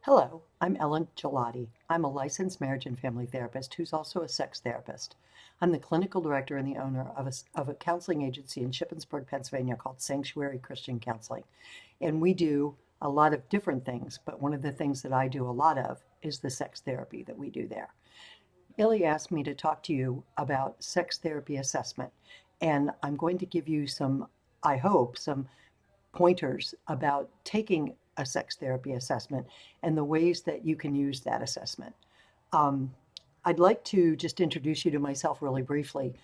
Hello, I'm Ellen Gelati. I'm a licensed marriage and family therapist who's also a sex therapist. I'm the clinical director and the owner of a counseling agency in Shippensburg, Pennsylvania called Sanctuary Christian Counseling. And we do a lot of different things, but one of the things that I do a lot of is the sex therapy that we do there. Illy asked me to talk to you about sex therapy assessment, and I'm going to give you some, I hope, some pointers about taking a sex therapy assessment and the ways that you can use that assessment. Um, I'd like to just introduce you to myself really briefly.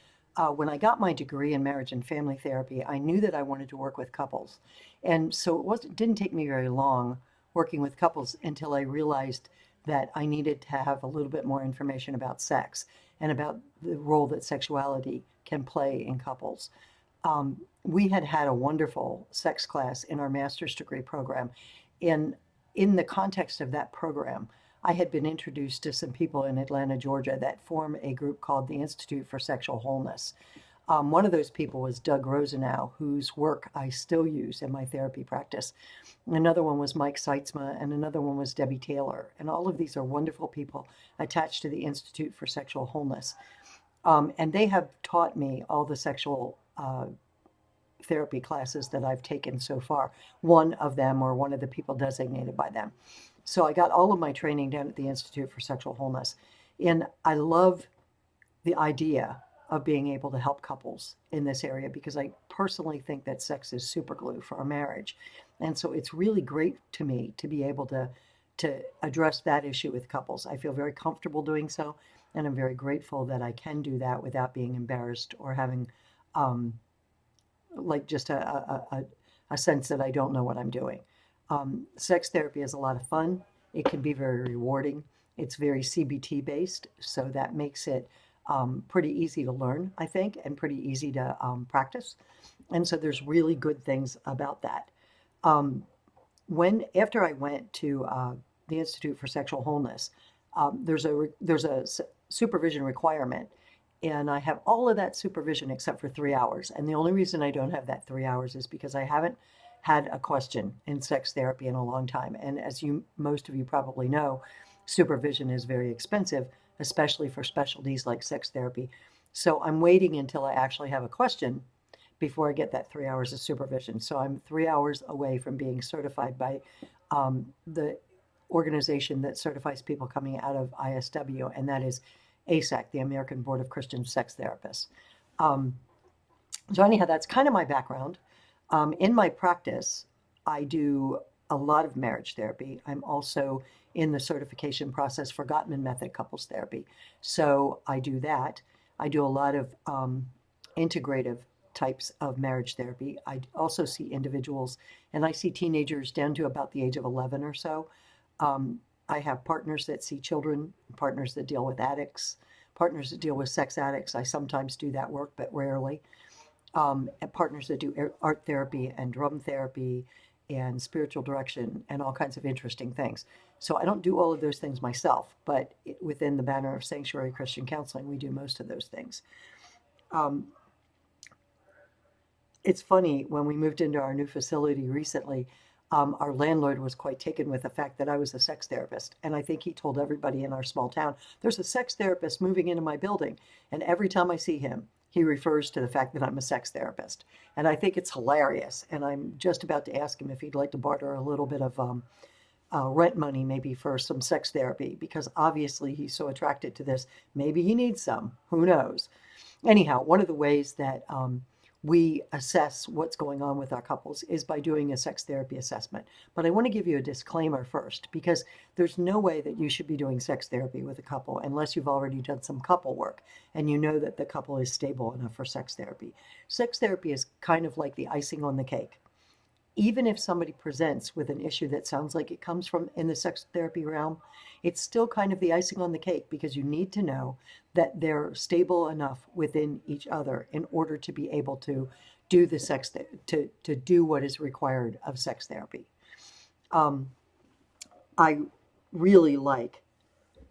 When I got my degree in marriage and family therapy, I knew that I wanted to work with couples. And so didn't take me very long working with couples until I realized that I needed to have a little bit more information about sex and about the role that sexuality can play in couples. We had had a wonderful sex class in our master's degree program. In, in the context of that program, I had been introduced to some people in Atlanta, Georgia, that form a group called the Institute for Sexual Wholeness. One of those people was Doug Rosenau, whose work I still use in my therapy practice. Another one was Mike Seitzma, and another one was Debbie Taylor. And all of these are wonderful people attached to the Institute for Sexual Wholeness. And they have taught me all the sexual therapy classes that I've taken so far, one of them or one of the people designated by them. So I got all of my training down at the Institute for Sexual Wholeness. And I love the idea of being able to help couples in this area because I personally think that sex is super glue for a marriage. And so it's really great to me to be able to address that issue with couples. I feel very comfortable doing so, and I'm very grateful that I can do that without being embarrassed or having um, like just a sense that I don't know what I'm doing. Sex therapy is a lot of fun. It can be very rewarding. It's very CBT based, so that makes it pretty easy to learn, I think, and pretty easy to practice. And so there's really good things about that. Um, after I went to the Institute for Sexual Wholeness, there's a supervision requirement, and I have all of that supervision except for 3 hours. And the only reason I don't have that 3 hours is because I haven't had a question in sex therapy in a long time. And as most of you probably know, supervision is very expensive, especially for specialties like sex therapy. So I'm waiting until I actually have a question before I get that 3 hours of supervision. So I'm 3 hours away from being certified by the organization that certifies people coming out of ISW, and that is ASAC, the American Board of Christian Sex Therapists. Um, so anyhow, that's kind of my background. In my practice, I do a lot of marriage therapy. I'm also in the certification process for Gottman Method couples therapy. So I do that. I do a lot of integrative types of marriage therapy. I also see individuals, and I see teenagers down to about the age of 11 or so. I have partners that see children, partners that deal with addicts, partners that deal with sex addicts. I sometimes do that work, but rarely. And partners that do art therapy and drum therapy and spiritual direction and all kinds of interesting things. So I don't do all of those things myself, but within the banner of Sanctuary Christian Counseling, we do most of those things. Um, it's funny, when we moved into our new facility recently, our landlord was quite taken with the fact that I was a sex therapist. And I think he told everybody in our small town, there's a sex therapist moving into my building. And every time I see him, he refers to the fact that I'm a sex therapist. And I think it's hilarious. And I'm just about to ask him if he'd like to barter a little bit of rent money, maybe for some sex therapy, because obviously he's so attracted to this. Maybe he needs some. Who knows? Anyhow, one of the ways that we assess what's going on with our couples is by doing a sex therapy assessment. But I want to give you a disclaimer first, because there's no way that you should be doing sex therapy with a couple unless you've already done some couple work and you know that the couple is stable enough for sex therapy. Sex therapy is kind of like the icing on the cake. Even if somebody presents with an issue that sounds like it comes from in the sex therapy realm, it's still kind of the icing on the cake because you need to know that they're stable enough within each other in order to be able to do the to do what is required of sex therapy. Um, I really like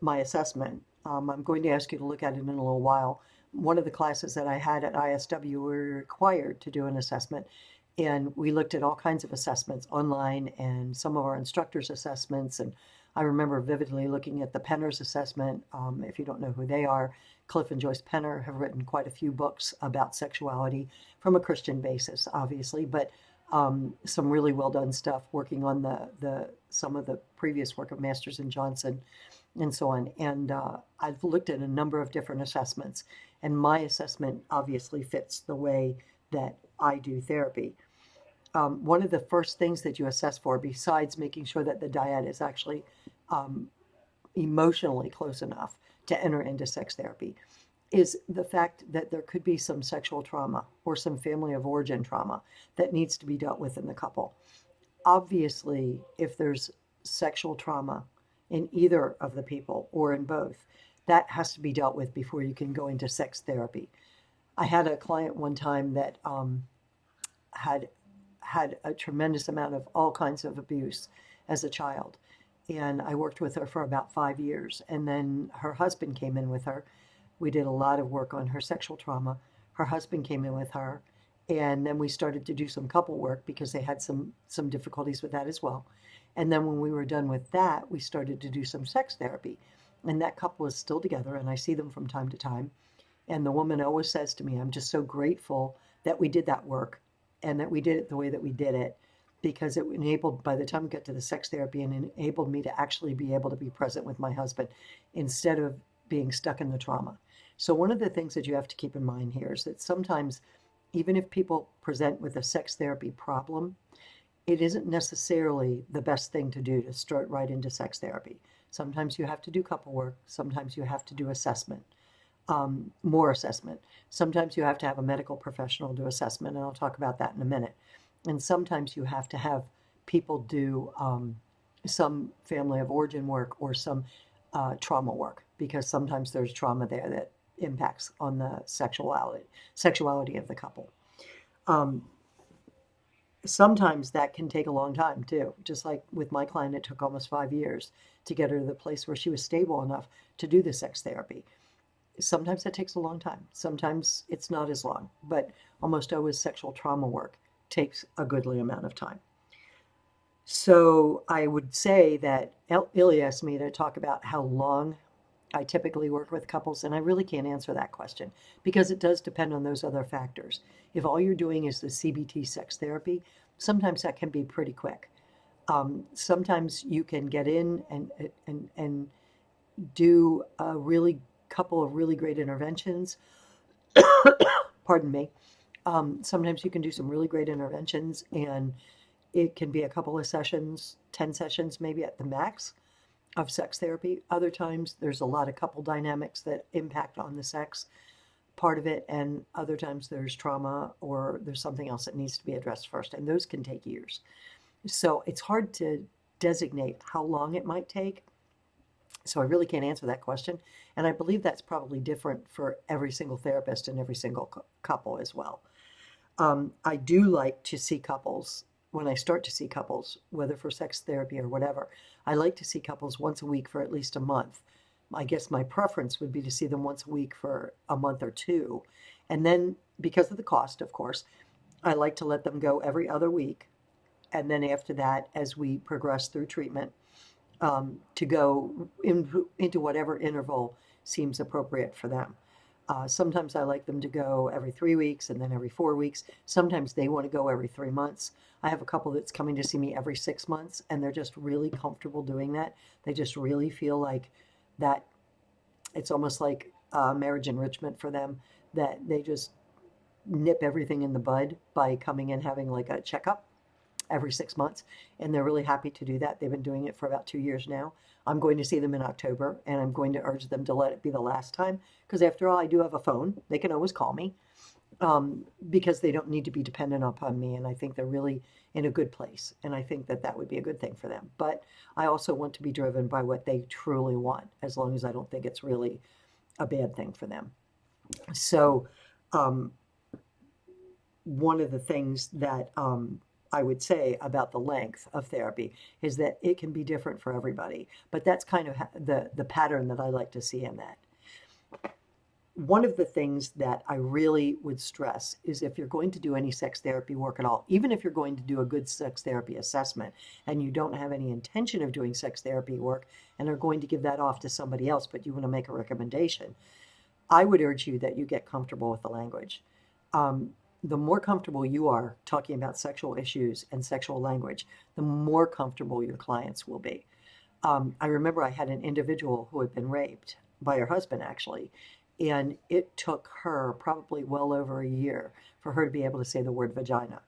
my assessment. I'm going to ask you to look at it in a little while. One of the classes that I had at ISW, we were required to do an assessment, and we looked at all kinds of assessments online and some of our instructors' assessments and I remember vividly looking at the Penner's assessment. If you don't know who they are, Cliff and Joyce Penner have written quite a few books about sexuality from a Christian basis, obviously, but some really well done stuff working on the some of the previous work of Masters and Johnson and so on. And I've looked at a number of different assessments, and my assessment obviously fits the way that I do therapy. One of the first things that you assess for, besides making sure that the dyad is actually emotionally close enough to enter into sex therapy, is the fact that there could be some sexual trauma or some family of origin trauma that needs to be dealt with in the couple. Obviously, if there's sexual trauma in either of the people or in both, that has to be dealt with before you can go into sex therapy. I had a client one time that had had a tremendous amount of all kinds of abuse as a child. And I worked with her for about 5 years. And then her husband came in with her. We did a lot of work on her sexual trauma. Her husband came in with her. And then we started to do some couple work because they had some difficulties with that as well. And then when we were done with that, we started to do some sex therapy. And that couple is still together, and I see them from time to time. And the woman always says to me, I'm just so grateful that we did that work and that we did it the way that we did it, because it enabled, by the time we got to the sex therapy, and enabled me to actually be able to be present with my husband instead of being stuck in the trauma. So one of the things that you have to keep in mind here is that sometimes, even if people present with a sex therapy problem, it isn't necessarily the best thing to do to start right into sex therapy. Sometimes you have to do couple work. Sometimes you have to do assessment, more assessment. Sometimes you have to have a medical professional do assessment, and I'll talk about that in a minute. And sometimes you have to have people do some family of origin work or some trauma work, because sometimes there's trauma there that impacts on the sexuality of the couple. Um, Sometimes that can take a long time too. Just like with my client, it took almost 5 years to get her to the place where she was stable enough to do the sex therapy. Sometimes that takes a long time. Sometimes it's not as long, but almost always sexual trauma work takes a goodly amount of time. So I would say that Ilya asked me to talk about how long I typically work with couples, and I really can't answer that question because it does depend on those other factors. If all you're doing is the CBT sex therapy, sometimes that can be pretty quick. Sometimes you can get in and do a really couple of really great interventions. Pardon me. Sometimes you can do some really great interventions, and it can be a couple of sessions, 10 sessions maybe at the max of sex therapy. Other times there's a lot of couple dynamics that impact on the sex part of it, and other times there's trauma or there's something else that needs to be addressed first, and those can take years. So it's hard to designate how long it might take. So I really can't answer that question. And I believe that's probably different for every single therapist and every single couple as well. I do like to see couples, when I start to see couples, whether for sex therapy or whatever, I like to see couples once a week for at least a month. I guess my preference would be to see them once a week for a month or two. And then, because of the cost, of course, I like to let them go every other week. And then after that, as we progress through treatment, to go into whatever interval seems appropriate for them. Sometimes I like them to go every 3 weeks and then every 4 weeks. Sometimes they want to go every 3 months. I have a couple that's coming to see me every 6 months, and they're just really comfortable doing that. They just really feel like that it's almost like marriage enrichment for them, that they just nip everything in the bud by coming and having like a checkup every 6 months, and they're really happy to do that. They've been doing it for about 2 years now. I'm going to see them in October, and I'm going to urge them to let it be the last time, because after all, I do have a phone. They can always call me, because they don't need to be dependent upon me, and I think they're really in a good place, and I think that that would be a good thing for them. But I also want to be driven by what they truly want, as long as I don't think it's really a bad thing for them. So one of the things that I would say about the length of therapy is that it can be different for everybody, but that's kind of the pattern that I like to see in that. one of the things that I really would stress is if you're going to do any sex therapy work at all, even if you're going to do a good sex therapy assessment and you don't have any intention of doing sex therapy work and are going to give that off to somebody else, but you want to make a recommendation, I would urge you that you get comfortable with the language. Um, the more comfortable you are talking about sexual issues and sexual language, the more comfortable your clients will be. I remember I had an individual who had been raped by her husband, actually, and it took her probably well over a year for her to be able to say the word vagina.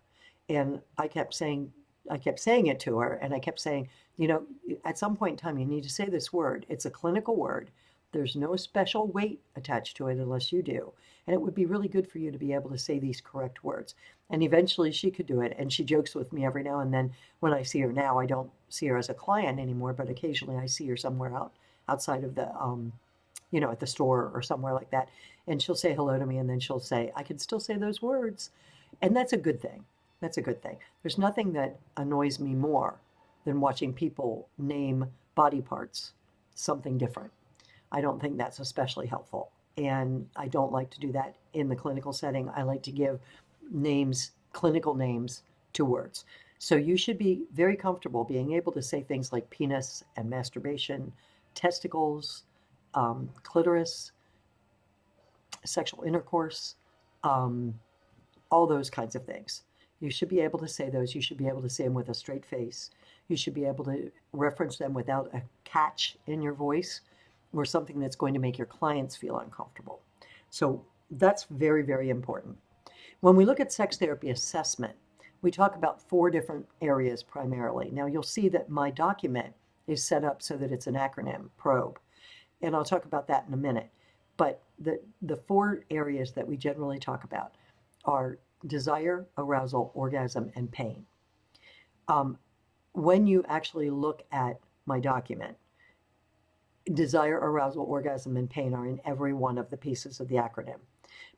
And I kept saying it to her, and I kept saying, you know, at some point in time, you need to say this word. It's a clinical word. There's no special weight attached to it unless you do. And it would be really good for you to be able to say these correct words. And eventually she could do it. And she jokes with me every now and then when I see her now. I don't see her as a client anymore, but occasionally I see her somewhere outside of the, at the store or somewhere like that. And she'll say hello to me and then she'll say, I can still say those words. And that's a good thing. That's a good thing. There's nothing that annoys me more than watching people name body parts something different. I don't think that's especially helpful. And I don't like to do that in the clinical setting. I like to give names, clinical names to words. So you should be very comfortable being able to say things like penis and masturbation, testicles, clitoris, sexual intercourse, um, all those kinds of things. You should be able to say those. You should be able to say them with a straight face. You should be able to reference them without a catch in your voice or something that's going to make your clients feel uncomfortable. So that's very, very important. When we look at sex therapy assessment, we talk about 4 different areas primarily. Now you'll see that my document is set up so that it's an acronym, PROBE, and I'll talk about that in a minute. But the 4 areas that we generally talk about are desire, arousal, orgasm, and pain. When you actually look at my document, desire, arousal, orgasm, and pain are in every one of the pieces of the acronym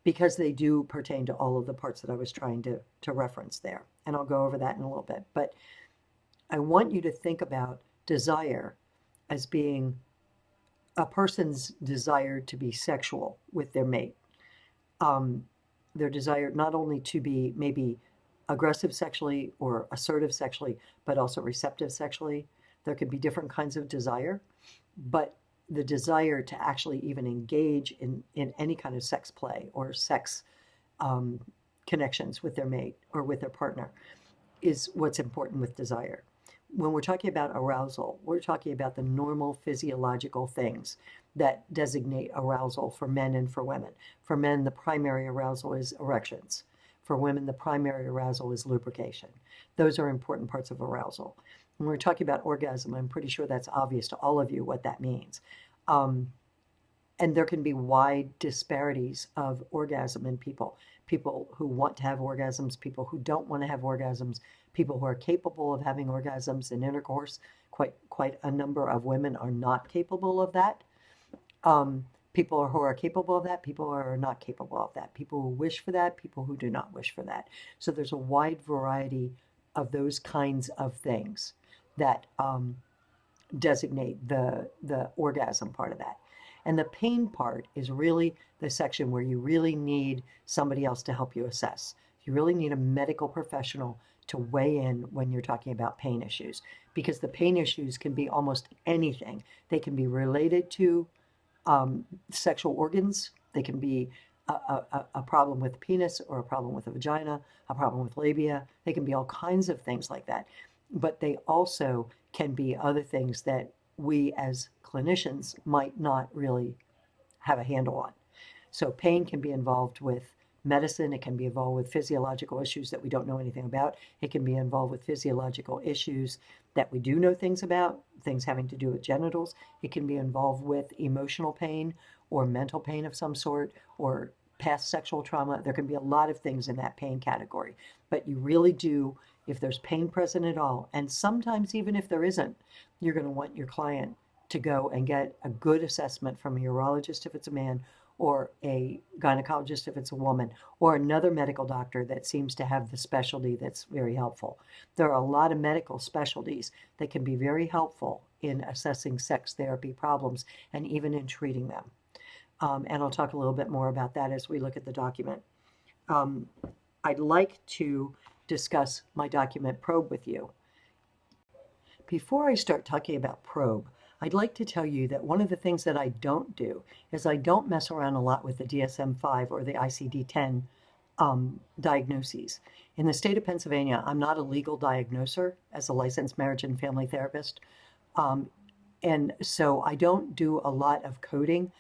because they do pertain to all of the parts that I was trying to reference there. And I'll go over that in a little bit. But I want you to think about desire as being a person's desire to be sexual with their mate. Their desire not only to be maybe aggressive sexually or assertive sexually, but also receptive sexually. There could be different kinds of desire, but the desire to actually even engage in any kind of sex play or sex connections with their mate or with their partner is what's important with desire. When we're talking about arousal, we're talking about the normal physiological things that designate arousal for men and for women. For men, the primary arousal is erections. For women, the primary arousal is lubrication. Those are important parts of arousal. When we're talking about orgasm, I'm pretty sure that's obvious to all of you what that means. And there can be wide disparities of orgasm in people. People who want to have orgasms, people who don't want to have orgasms, people who are capable of having orgasms in intercourse. Quite a number of women are not capable of that. People who are capable of that, people who are not capable of that, people who wish for that, people who do not wish for that. So there's a wide variety of those kinds of things that designate the orgasm part of that. And the pain part is really the section where you really need somebody else to help you assess. You really need a medical professional to weigh in when you're talking about pain issues, because the pain issues can be almost anything. They can be related to sexual organs. They can be a problem with penis or a problem with a vagina, a problem with labia. They can be all kinds of things like that. But they also can be other things that we as clinicians might not really have a handle on. So pain can be involved with medicine. It can be involved with physiological issues that we don't know anything about. It can be involved with physiological issues that we do know things about, things having to do with genitals. It can be involved with emotional pain or mental pain of some sort or past sexual trauma. There can be a lot of things in that pain category. But you really do, if there's pain present at all, and sometimes even if there isn't, you're going to want your client to go and get a good assessment from a urologist if it's a man, or a gynecologist if it's a woman, or another medical doctor that seems to have the specialty that's very helpful. There are a lot of medical specialties that can be very helpful in assessing sex therapy problems and even in treating them. And I'll talk a little bit more about that as we look at the document. Um, I'd like to discuss my document Probe with you. Before I start talking about Probe, I'd like to tell you that one of the things that I don't do is I don't mess around a lot with the DSM-5 or the ICD-10 diagnoses. In the state of Pennsylvania, I'm not a legal diagnoser as a licensed marriage and family therapist. And so I don't do a lot of coding.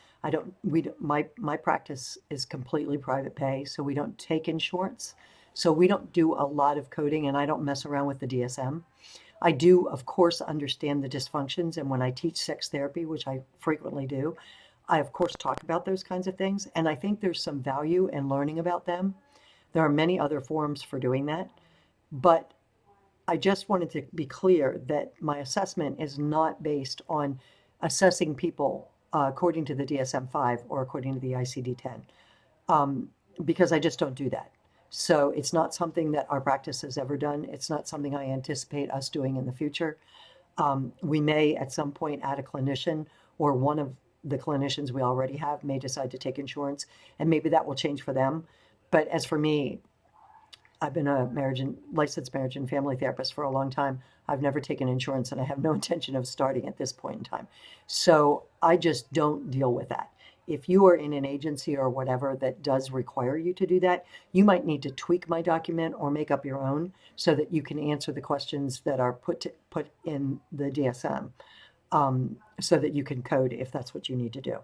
My practice is completely private pay, so we don't take insurance. So we don't do a lot of coding, and I don't mess around with the DSM. I do, of course, understand the dysfunctions, and when I teach sex therapy, which I frequently do, I, of course, talk about those kinds of things, and I think there's some value in learning about them. There are many other forums for doing that, but I just wanted to be clear that my assessment is not based on assessing people according to the DSM-5 or according to the ICD-10, because I just don't do that. So it's not something that our practice has ever done. It's not something I anticipate us doing in the future. We may at some point add a clinician, or one of the clinicians we already have may decide to take insurance, and maybe that will change for them. But as for me, I've been a licensed marriage and family therapist for a long time. I've never taken insurance, and I have no intention of starting at this point in time. So I just don't deal with that. If you are in an agency or whatever that does require you to do that, you might need to tweak my document or make up your own so that you can answer the questions that are put in the DSM, so that you can code if that's what you need to do.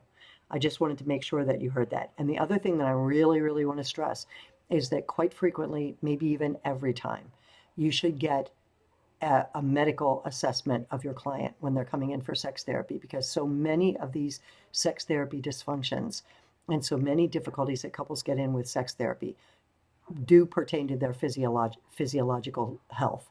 I just wanted to make sure that you heard that. And the other thing that I really, really want to stress is that quite frequently, maybe even every time, you should get a medical assessment of your client when they're coming in for sex therapy, because so many of these sex therapy dysfunctions and so many difficulties that couples get in with sex therapy do pertain to their physiological health.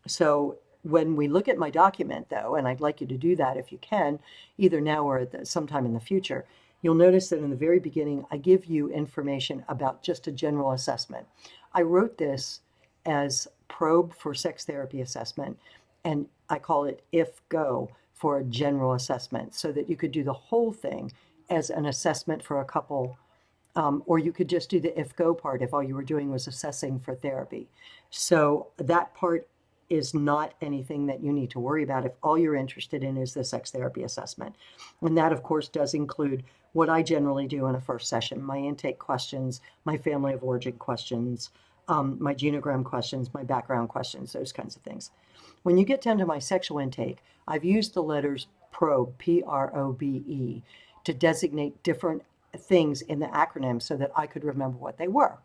So when we look at my document, though, and I'd like you to do that if you can, either now or sometime in the future, you'll notice that in the very beginning, I give you information about just a general assessment. I wrote this as Probe for sex therapy assessment, and I call it If Go for a general assessment, so that you could do the whole thing as an assessment for a couple, or you could just do the If Go part if all you were doing was assessing for therapy. So that part is not anything that you need to worry about if all you're interested in is the sex therapy assessment. And that, of course, does include what I generally do in a first session: my intake questions, my family of origin questions, my genogram questions, my background questions, those kinds of things. When you get down to my sexual intake, I've used the letters PROBE, P-R-O-B-E, to designate different things in the acronym so that I could remember what they were.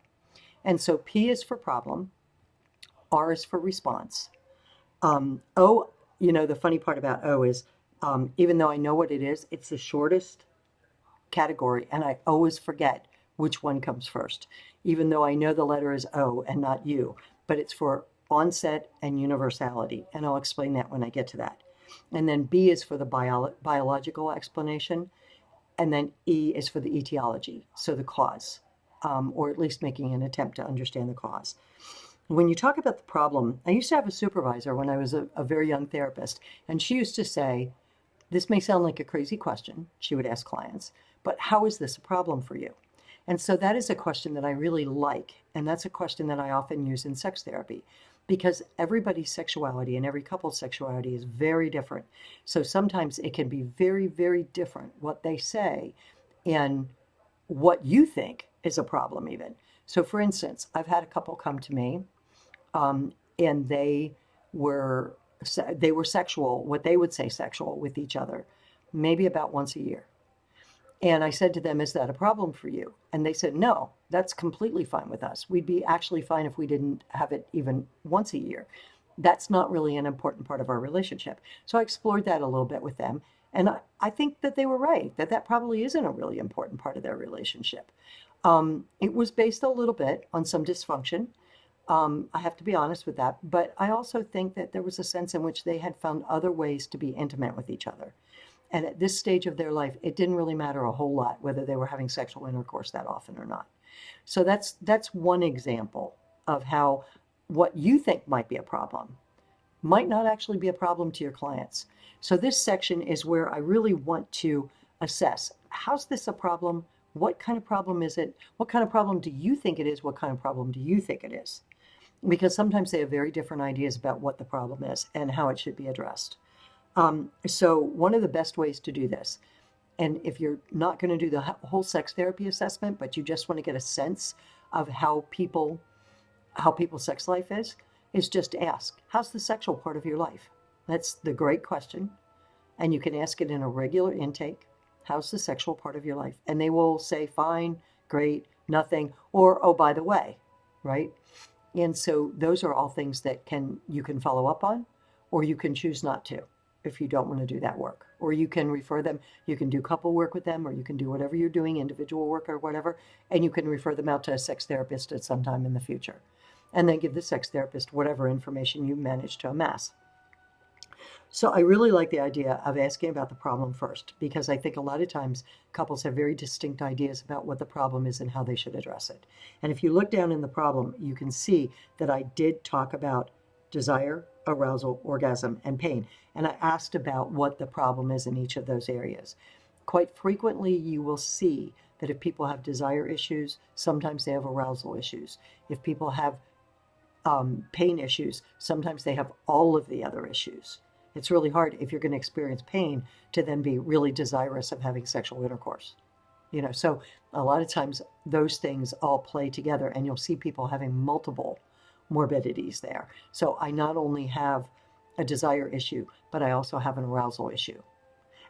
And so P is for problem, R is for response. O, the funny part about O is, even though I know what it is, it's the shortest category, and I always forget which one comes first, even though I know the letter is O and not U, but it's for onset and universality, and I'll explain that when I get to that. And then B is for the biological explanation, and then E is for the etiology, so the cause, or at least making an attempt to understand the cause. When you talk about the problem, I used to have a supervisor when I was a very young therapist, and she used to say, "This may sound like a crazy question," she would ask clients, "but how is this a problem for you?" And so that is a question that I really like, and that's a question that I often use in sex therapy, because everybody's sexuality and every couple's sexuality is very different. So sometimes it can be very, very different what they say and what you think is a problem even. So for instance, I've had a couple come to me, and they were sexual, what they would say sexual with each other, maybe about once a year. And I said to them, "Is that a problem for you?" And they said, "No, that's completely fine with us. We'd be actually fine if we didn't have it even once a year. That's not really an important part of our relationship." So I explored that a little bit with them. And I think that they were right, that probably isn't a really important part of their relationship. It was based a little bit on some dysfunction. I have to be honest with that. But I also think that there was a sense in which they had found other ways to be intimate with each other. And at this stage of their life, it didn't really matter a whole lot whether they were having sexual intercourse that often or not. So that's one example of how what you think might be a problem might not actually be a problem to your clients. So this section is where I really want to assess, how's this a problem? What kind of problem is it? What kind of problem do you think it is? What kind of problem do you think it is? Because sometimes they have very different ideas about what the problem is and how it should be addressed. So one of the best ways to do this, and if you're not going to do the whole sex therapy assessment, but you just want to get a sense of how people's sex life is just ask, how's the sexual part of your life? That's the great question. And you can ask it in a regular intake. How's the sexual part of your life? And they will say, fine, great, nothing, or, oh, by the way, right? And so those are all things that you can follow up on, or you can choose not to if you don't want to do that work. Or you can refer them, you can do couple work with them, or you can do whatever you're doing, individual work or whatever, and you can refer them out to a sex therapist at some time in the future. And then give the sex therapist whatever information you manage to amass. So I really like the idea of asking about the problem first, because I think a lot of times couples have very distinct ideas about what the problem is and how they should address it. And if you look down in the problem, you can see that I did talk about desire, arousal, orgasm, and pain. And I asked about what the problem is in each of those areas. Quite frequently, you will see that if people have desire issues, sometimes they have arousal issues. If people have pain issues, sometimes they have all of the other issues. It's really hard if you're going to experience pain to then be really desirous of having sexual intercourse. So a lot of times those things all play together, and you'll see people having multiple morbidities there. So I not only have a desire issue, but I also have an arousal issue.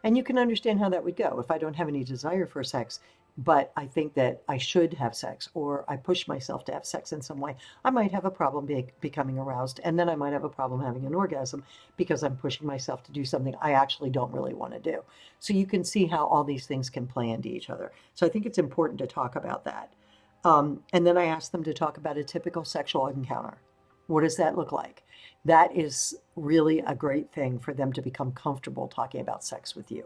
And you can understand how that would go. If I don't have any desire for sex, but I think that I should have sex, or I push myself to have sex in some way, I might have a problem becoming aroused, and then I might have a problem having an orgasm because I'm pushing myself to do something I actually don't really want to do. So you can see how all these things can play into each other. So I think it's important to talk about that. And then I asked them to talk about a typical sexual encounter. What does that look like? That is really a great thing for them to become comfortable talking about sex with you.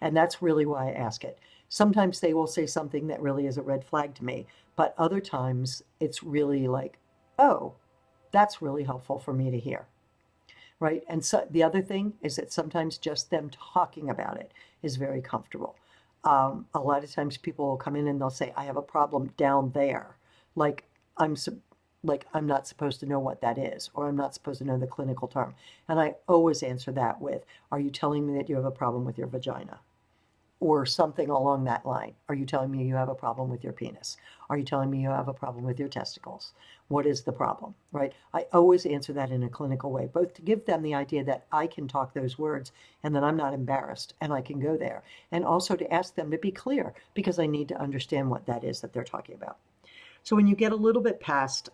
And that's really why I ask it. Sometimes they will say something that really is a red flag to me, but other times it's really like, oh, that's really helpful for me to hear, right? And so the other thing is that sometimes just them talking about it is very comfortable. A lot of times people will come in and they'll say, I have a problem down there. Like I'm not supposed to know what that is, or I'm not supposed to know the clinical term. And I always answer that with, are you telling me that you have a problem with your vagina? Or something along that line. Are you telling me you have a problem with your penis? Are you telling me you have a problem with your testicles? What is the problem, right? I always answer that in a clinical way, both to give them the idea that I can talk those words and that I'm not embarrassed and I can go there, and also to ask them to be clear, because I need to understand what that is that they're talking about. So when you get a little bit past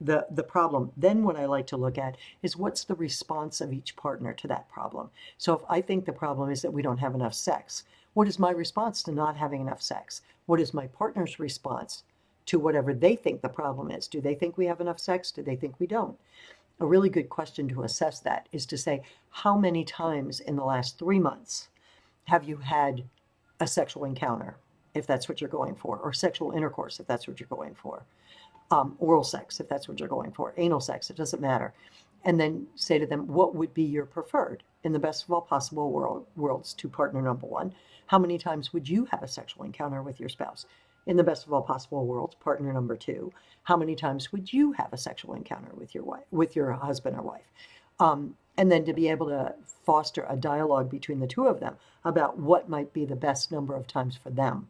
the problem, then what I like to look at is what's the response of each partner to that problem. So if I think the problem is that we don't have enough sex, what is my response to not having enough sex? What is my partner's response to whatever they think the problem is? Do they think we have enough sex? Do they think we don't? A really good question to assess that is to say, how many times in the last 3 months have you had a sexual encounter, if that's what you're going for, or sexual intercourse, if that's what you're going for? Oral sex, if that's what you're going for, anal sex, it doesn't matter. And then say to them, what would be your preferred? In the best of all possible worlds, to partner number one, how many times would you have a sexual encounter with your spouse? In the best of all possible worlds, partner number two, how many times would you have a sexual encounter with your wife, with your husband or wife? And then to be able to foster a dialogue between the two of them about what might be the best number of times for them.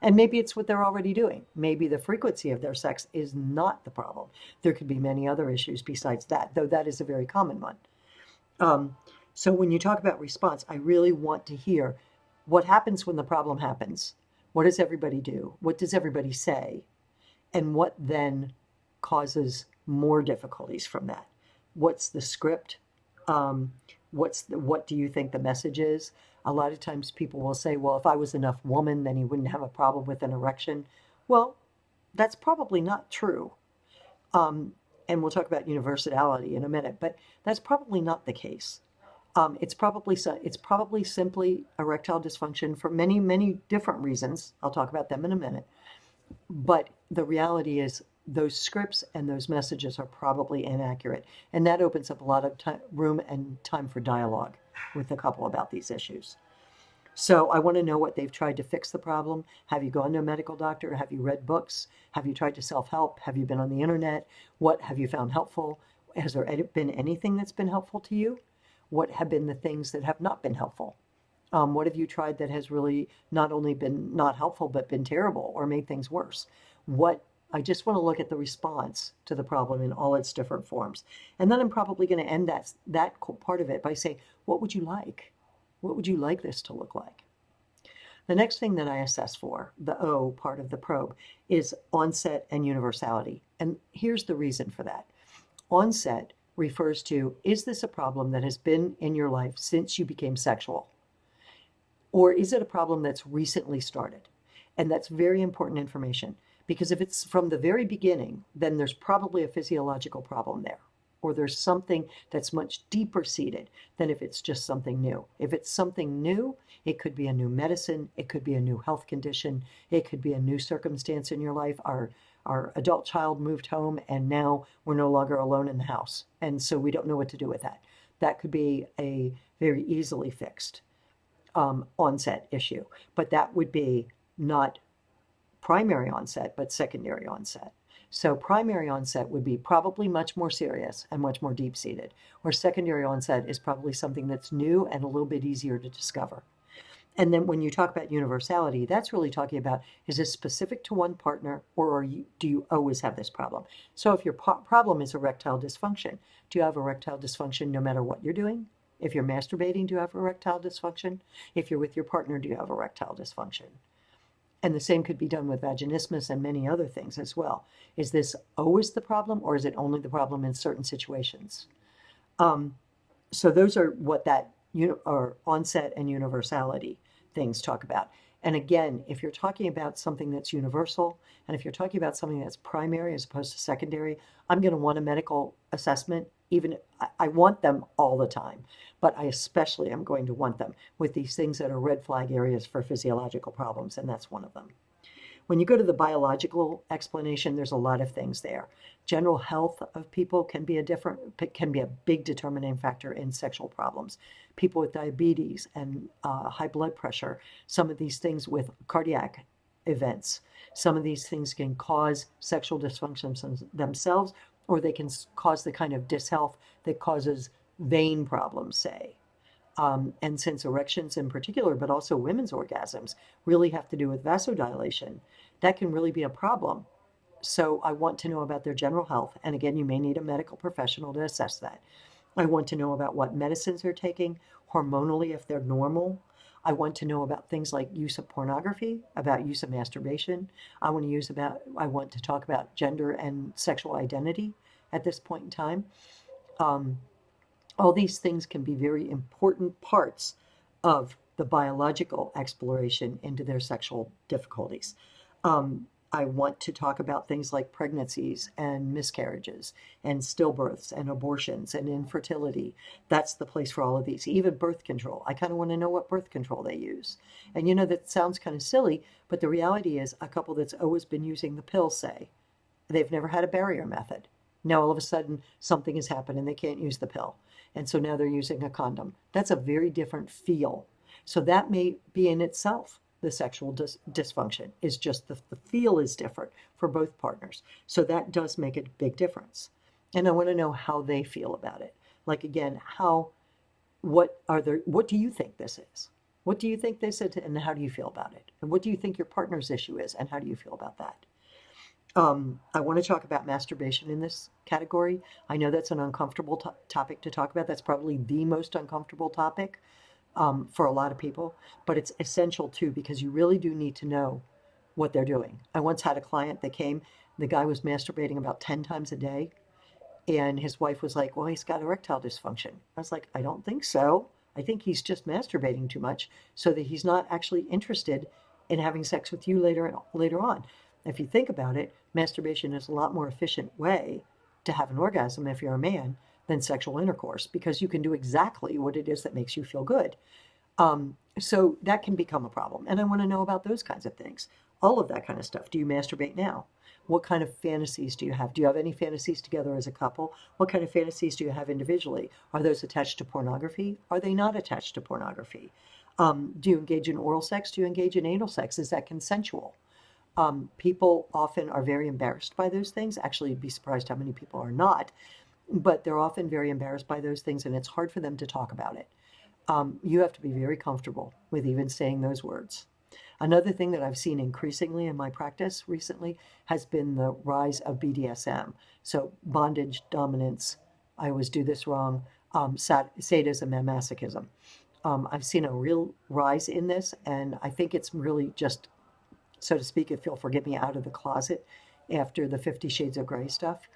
And maybe it's what they're already doing. Maybe the frequency of their sex is not the problem. There could be many other issues besides that, though that is a very common one. So when you talk about response, I really want to hear what happens when the problem happens. What does everybody do? What does everybody say? And what then causes more difficulties from that? What's the script? What do you think the message is? A lot of times people will say, well, if I was enough woman, then he wouldn't have a problem with an erection. Well, that's probably not true. And we'll talk about universality in a minute, but that's probably not the case. It's probably simply erectile dysfunction for many, many different reasons. I'll talk about them in a minute. But the reality is those scripts and those messages are probably inaccurate. And that opens up a lot of room and time for dialogue with the couple about these issues. So I want to know what they've tried to fix the problem. Have you gone to a medical doctor? Have you read books? Have you tried to self-help? Have you been on the internet? What have you found helpful? Has there been anything that's been helpful to you? What have been the things that have not been helpful? What have you tried that has really not only been not helpful, but been terrible or made things worse? What I just want to look at the response to the problem in all its different forms. And then I'm probably going to end that part of it by saying, what would you like? What would you like this to look like? The next thing that I assess for, the O part of the probe, is onset and universality. And here's the reason for that. Onset refers to, is this a problem that has been in your life since you became sexual? Or is it a problem that's recently started? And that's very important information, because if it's from the very beginning, then there's probably a physiological problem there, or there's something that's much deeper seated than if it's just something new. If it's something new, it could be a new medicine, it could be a new health condition, it could be a new circumstance in your life. Our adult child moved home and now we're no longer alone in the house. And so we don't know what to do with that. That could be a very easily fixed onset issue, but that would be not primary onset, but secondary onset. So primary onset would be probably much more serious and much more deep-seated, where secondary onset is probably something that's new and a little bit easier to discover. And then when you talk about universality, that's really talking about, is this specific to one partner, or do you always have this problem? So if your problem is erectile dysfunction, do you have erectile dysfunction no matter what you're doing? If you're masturbating, do you have erectile dysfunction? If you're with your partner, do you have erectile dysfunction? And the same could be done with vaginismus and many other things as well. Is this always the problem, or is it only the problem in certain situations? So those are what that or onset and universality things talk about. And again, if you're talking about something that's universal, and if you're talking about something that's primary as opposed to secondary, I'm going to want a medical assessment. Even I want them all the time, but I especially am going to want them with these things that are red flag areas for physiological problems, and that's one of them. When you go to the biological explanation, there's a lot of things there. General health of people can be a big determining factor in sexual problems. People with diabetes and high blood pressure, some of these things with cardiac events, some of these things can cause sexual dysfunctions themselves, or they can cause the kind of dyshealth that causes vein problems, say. And since erections in particular, but also women's orgasms, really have to do with vasodilation, that can really be a problem. So I want to know about their general health. And again, you may need a medical professional to assess that. I want to know about what medicines they're taking, hormonally, if they're normal. I want to know about things like use of pornography, about use of masturbation. I want to talk about gender and sexual identity at this point in time. All these things can be very important parts of the biological exploration into their sexual difficulties. I want to talk about things like pregnancies and miscarriages and stillbirths and abortions and infertility. That's the place for all of these. Even birth control. I kind of want to know what birth control they use. And that sounds kind of silly, but the reality is a couple that's always been using the pill, say, they've never had a barrier method. Now all of a sudden something has happened and they can't use the pill. And so now they're using a condom. That's a very different feel. So that may be in itself the sexual dysfunction, is just the feel is different for both partners. So that does make a big difference. And I want to know how they feel about it. Like again, what do you think this is? What do you think this is, and how do you feel about it? And what do you think your partner's issue is, and how do you feel about that? I want to talk about masturbation in this category. I know that's an uncomfortable topic to talk about. That's probably the most uncomfortable topic for a lot of people, but it's essential too, because you really do need to know what they're doing. I once had a client that came, the guy was masturbating about 10 times a day, and his wife was like, well, he's got erectile dysfunction. I was like, I don't think so. I think he's just masturbating too much so that he's not actually interested in having sex with you later on. If you think about it, masturbation is a lot more efficient way to have an orgasm if you're a man than sexual intercourse, because you can do exactly what it is that makes you feel good. So that can become a problem. And I want to know about those kinds of things. All of that kind of stuff. Do you masturbate now? What kind of fantasies do you have? Do you have any fantasies together as a couple? What kind of fantasies do you have individually? Are those attached to pornography? Are they not attached to pornography? Do you engage in oral sex? Do you engage in anal sex? Is that consensual? People often are very embarrassed by those things. Actually, you'd be surprised how many people are not, but they're often very embarrassed by those things, and it's hard for them to talk about it. You have to be very comfortable with even saying those words. Another thing that I've seen increasingly in my practice recently has been the rise of BDSM. So bondage, dominance, I always do this wrong, sadism and masochism. I've seen a real rise in this, and I think it's really just, so to speak, if you'll forgive me, out of the closet after the 50 Shades of Grey stuff.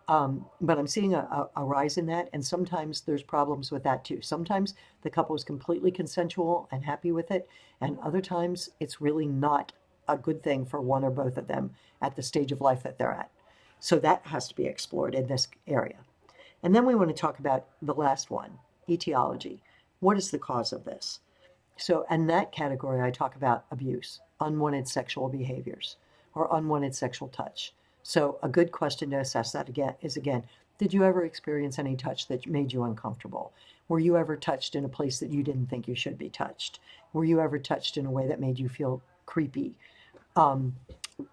But I'm seeing a rise in that, and sometimes there's problems with that too. Sometimes the couple is completely consensual and happy with it, and other times it's really not a good thing for one or both of them at the stage of life that they're at. So that has to be explored in this area. And then we want to talk about the last one, etiology. What is the cause of this? So in that category, I talk about abuse, unwanted sexual behaviors, or unwanted sexual touch. So a good question to assess that again is, did you ever experience any touch that made you uncomfortable? Were you ever touched in a place that you didn't think you should be touched? Were you ever touched in a way that made you feel creepy?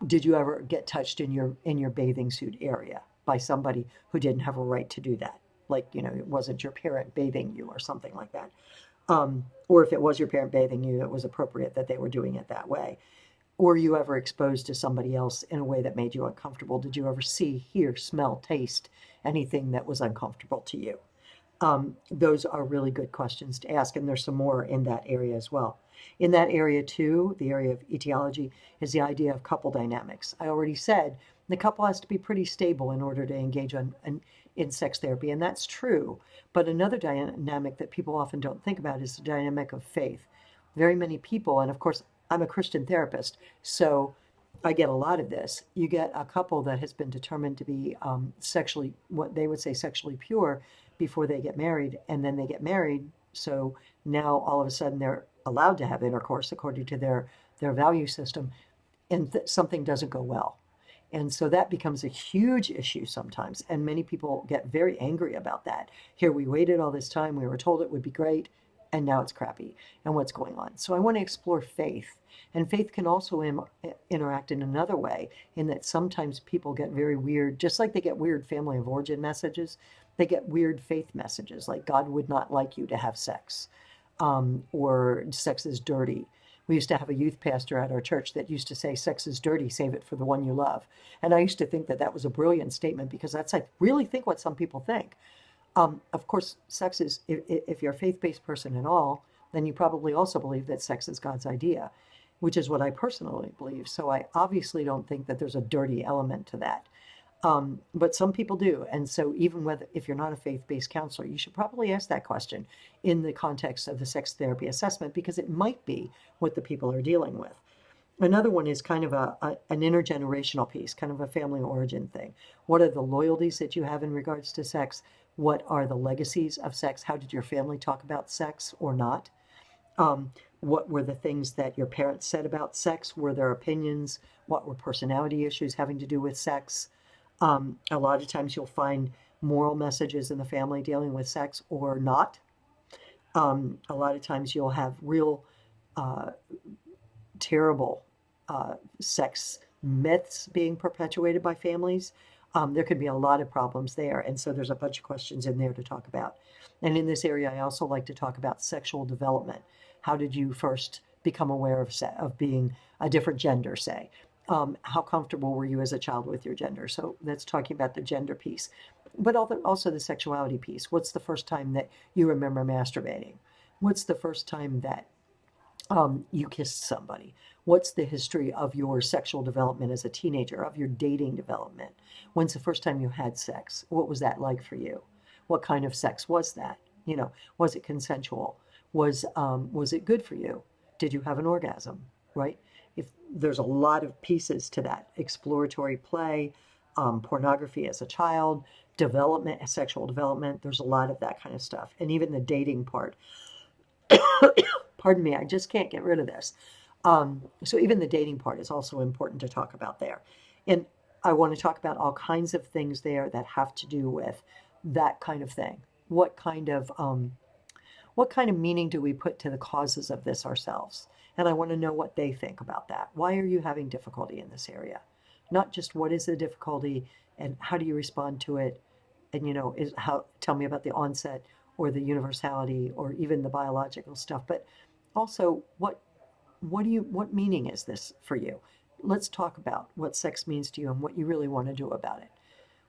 Did you ever get touched in your bathing suit area by somebody who didn't have a right to do that? Like, it wasn't your parent bathing you or something like that. Or if it was your parent bathing you, it was appropriate that they were doing it that way. Were you ever exposed to somebody else in a way that made you uncomfortable? Did you ever see, hear, smell, taste anything that was uncomfortable to you? Those are really good questions to ask, and there's some more in that area as well. In that area too, the area of etiology, is the idea of couple dynamics. I already said the couple has to be pretty stable in order to engage in sex therapy, and that's true. But another dynamic that people often don't think about is the dynamic of faith. Very many people, and of course, I'm a Christian therapist, so I get a lot of this. You get a couple that has been determined to be sexually, what they would say sexually pure before they get married, and then they get married. So now all of a sudden they're allowed to have intercourse according to their value system, and something doesn't go well. And so that becomes a huge issue sometimes. And many people get very angry about that. Here, we waited all this time. We were told it would be great. And now it's crappy. And what's going on? So I want to explore faith. And faith can also interact in another way, in that sometimes people get very weird, just like they get weird family of origin messages, they get weird faith messages, like God would not like you to have sex, or sex is dirty. We used to have a youth pastor at our church that used to say, sex is dirty, save it for the one you love. And I used to think that that was a brilliant statement, because that's, I really think, what some people think. Of course, sex is, if you're a faith-based person at all, then you probably also believe that sex is God's idea, which is what I personally believe. So I obviously don't think that there's a dirty element to that. But some people do. And so even if you're not a faith-based counselor, you should probably ask that question in the context of the sex therapy assessment, because it might be what the people are dealing with. Another one is kind of an intergenerational piece, kind of a family origin thing. What are the loyalties that you have in regards to sex? What are the legacies of sex? How did your family talk about sex or not? What were the things that your parents said about sex? Were their opinions? What were personality issues having to do with sex? A lot of times you'll find moral messages in the family dealing with sex or not. A lot of times you'll have real terrible sex myths being perpetuated by families. There could be a lot of problems there. And so there's a bunch of questions in there to talk about. And in this area, I also like to talk about sexual development. How did you first become aware of being a different gender, say? How comfortable were you as a child with your gender? So that's talking about the gender piece. But also the sexuality piece. What's the first time that you remember masturbating? What's the first time that you kissed somebody? What's the history of your sexual development as a teenager, of your dating development? When's the first time you had sex? What was that like for you? What kind of sex was that? Was it consensual? Was it good for you? Did you have an orgasm, right? If there's a lot of pieces to that, exploratory play, pornography as a child, development, sexual development, there's a lot of that kind of stuff. And even the dating part. Pardon me, I just can't get rid of this. So even the dating part is also important to talk about there. And I want to talk about all kinds of things there that have to do with that kind of thing. What kind of what kind of meaning do we put to the causes of this ourselves? And I want to know what they think about that. Why are you having difficulty in this area? Not just what is the difficulty and how do you respond to it? And is how tell me about the onset or the universality or even the biological stuff, but also what meaning is this for you? Let's talk about what sex means to you and what you really want to do about it.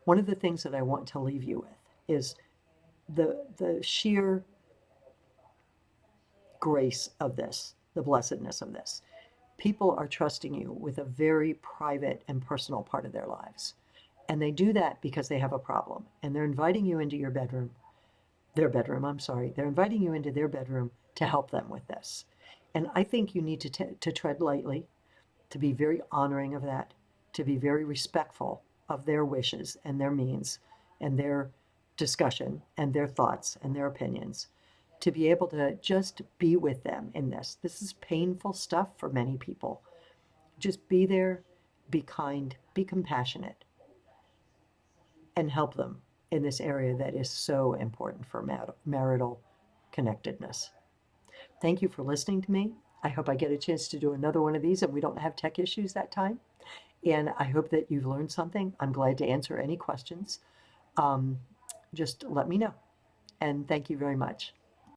One of the things that I want to leave you with is the sheer grace of this, the blessedness of this. People are trusting you with a very private and personal part of their lives. And they do that because they have a problem. And they're inviting you into their bedroom, I'm sorry. They're inviting you into their bedroom to help them with this. And I think you need to tread lightly, to be very honoring of that, to be very respectful of their wishes and their means and their discussion and their thoughts and their opinions, to be able to just be with them in this. This is painful stuff for many people. Just be there, be kind, be compassionate, and help them in this area that is so important for marital connectedness. Thank you for listening to me. I hope I get a chance to do another one of these and we don't have tech issues that time. And I hope that you've learned something. I'm glad to answer any questions. Just let me know. And thank you very much.